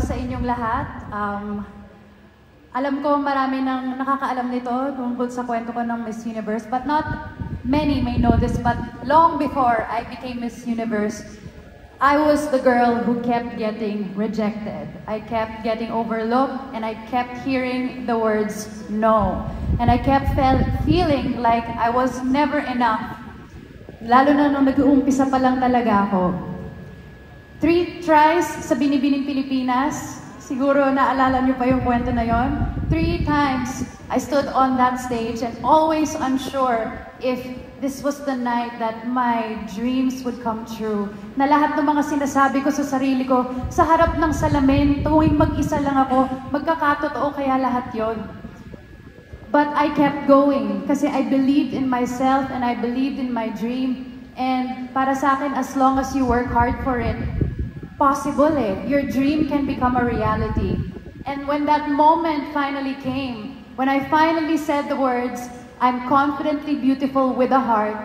sa inyong lahat. Alam ko marami nang nakakaalam nito tungkol sa kwento ko ng Miss Universe, but not many may know this, but long before I became Miss Universe, I was the girl who kept getting rejected. I kept getting overlooked, and I kept hearing the words no. And I kept feeling like I was never enough. Lalo na nung nag-uumpisa pa lang talaga ako. 3 tries sa Binibining Pilipinas. Siguro naalala niyo pa yung kwento na yon. 3 times I stood on that stage and always unsure if this was the night that my dreams would come true. Na lahat ng mga sinasabi ko sa sarili ko, sa harap ng salamin, tuwing mag-isa lang ako, magkakatotoo kaya lahat yon. But I kept going kasi I believed in myself and I believed in my dream. And para sa akin, as long as you work hard for it, possible eh. Your dream can become a reality. And when that moment finally came, when I finally said the words, I'm confidently beautiful with a heart,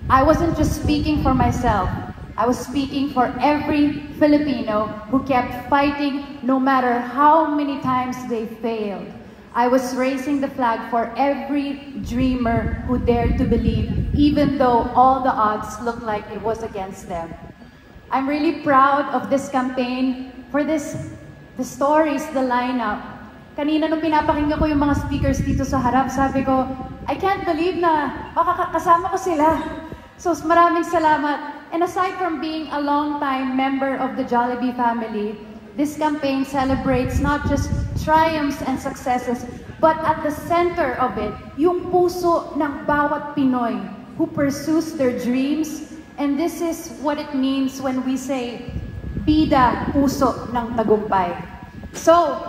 I wasn't just speaking for myself. I was speaking for every Filipino who kept fighting no matter how many times they failed. I was raising the flag for every dreamer who dared to believe, even though all the odds looked like it was against them. I'm really proud of this campaign for the stories, the lineup. Kanina nung pinapakinggan ko yung mga speakers dito sa harap, sabi ko, I can't believe na makakasama ko sila. So maraming salamat. And aside from being a long-time member of the Jollibee family, this campaign celebrates not just triumphs and successes, but at the center of it, yung puso ng bawat Pinoy who pursues their dreams. And this is what it means when we say, bida puso ng tagumpay. So,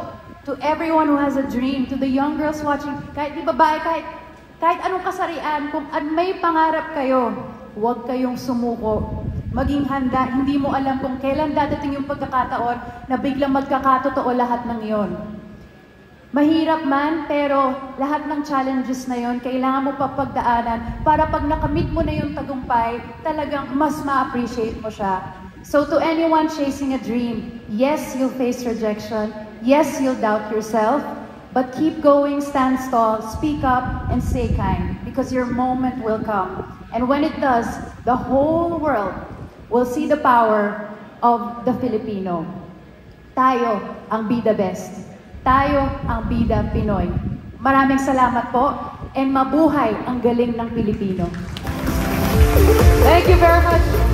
to everyone who has a dream, to the young girls watching, kahit di babae, kahit anong kasarian, kung may pangarap kayo, huwag kayong sumuko. Maging handa, hindi mo alam kung kailan dadating yung pagkakataon na biglang magkakatotoo lahat ng iyon. Mahirap man, pero lahat ng challenges na yon kailangan mo papagdaanan para pag nakamit mo na yung tagumpay, talagang mas ma-appreciate mo siya. So to anyone chasing a dream, yes, you'll face rejection. Yes, you'll doubt yourself. But keep going, stand tall, speak up, and stay kind. Because your moment will come. And when it does, the whole world will see the power of the Filipino. Tayo ang Bida Best. Tayo ang Bida Pinoy. Maraming salamat po, and mabuhay ang galing ng Pilipino. Thank you very much.